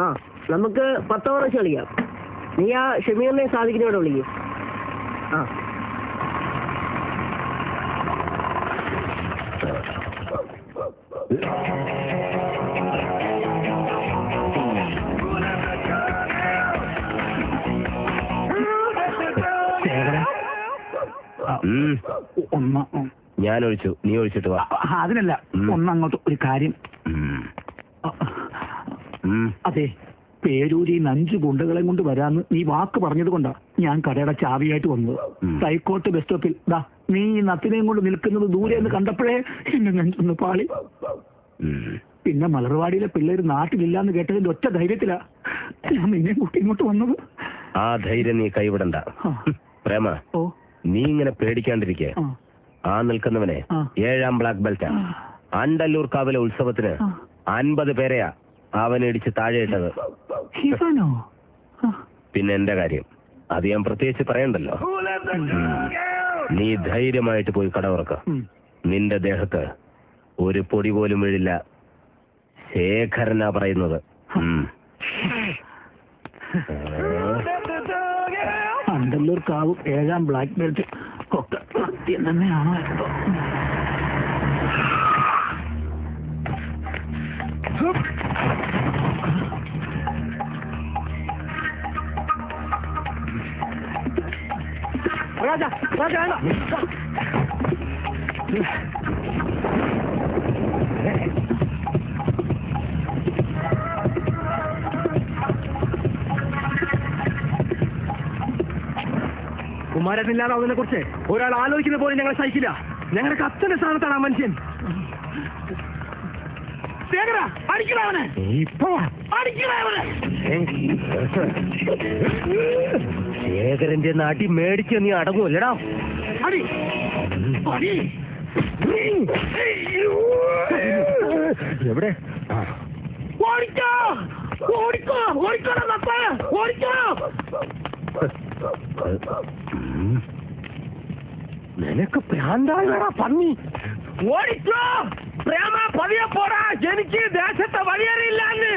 ആ നമുക്ക് 10 ഓവർ വെച്ച് കളിക്കാം. നീ ആ ഷമീറിനെ സാധിക്കുന്നവിടെ വിളിക്കും. ആ ഞാൻ ഒഴിച്ചു, നീ ഒഴിച്ചിട്ട് വാ. അതിനല്ല, ഒന്നങ്ങോട്ട് ഒരു കാര്യം. അതെ, പേരൂരിൽ 5 ഗുണ്ടകളെ കൊണ്ട് വരാന്ന് നീ വാക്ക് പറഞ്ഞത് കൊണ്ടാ ഞാൻ കടയുടെ ചാവിയായിട്ട് വന്നത്. തൈക്കോട്ട് ബസ് സ്റ്റോപ്പിൽ ദാ നീ നത്തിനെയും കൊണ്ട് നിൽക്കുന്നത് ദൂരെ എന്ന് കണ്ടപ്പോഴേ എന്നെ നെഞ്ചൊന്ന് പാളി. പിന്നെ മലർവാടിയിലെ പിള്ളേര് നാട്ടിലില്ലാന്ന് കേട്ടതിന്റെ ഒറ്റ ധൈര്യത്തിലാ ഞാൻ നിന്നെ കൂട്ടി ഇങ്ങോട്ട് വന്നത്. ആ ധൈര്യം നീ കൈവിടണ്ട പ്രേമ. നീ ഇങ്ങനെ പേടിക്കാണ്ടിരിക്കേ. ആ നിൽക്കുന്നവനെ 7ാം ബ്ലാക്ക് ബെൽറ്റാ. അണ്ടല്ലൂർ കാവിലെ ഉത്സവത്തിന് 50 പേരെയാ അവനിടിച്ച് താഴെ ഇട്ടത്. പിന്നെ എന്റെ കാര്യം അത് ഞാൻ പ്രത്യേകിച്ച് പറയണ്ടല്ലോ. നീ ധൈര്യമായിട്ട് പോയി കട തുറക്ക. നിന്റെ ദേഹത്ത് ഒരു പൊടി പോലും വീഴില്ല. ശേഖരനാ പറയുന്നത്. അണ്ടല്ലൂർ കാവും 7ാം ബ്ലാക്ക് ബെൽറ്റ് ഒക്കെ സത്യം തന്നെയാണോ എന്തോ. രാജാ രാജാ കുമാരനില്ലാതാവുന്നതിനെ കുറിച്ച് ഒരാൾ ആലോചിക്കുന്ന പോലും ഞങ്ങൾ സഹിക്കില്ല. ഞങ്ങളുടെ അച്ഛന്റെ സ്ഥാനത്താണ് ആ മനുഷ്യൻ. ശേഖരന്റെ നാട്ടി മേടിച്ച് നീ അടങ്ങുമല്ലടാ. എവിടെ നിനക്ക് പ്രാന്താളാ പന്നി. ഓടിച്ചോ പ്രേമ, പതിയെ പോടാ. എനിക്ക് ദേശത്തെ വഴിയേറിയില്ലാന്ന്.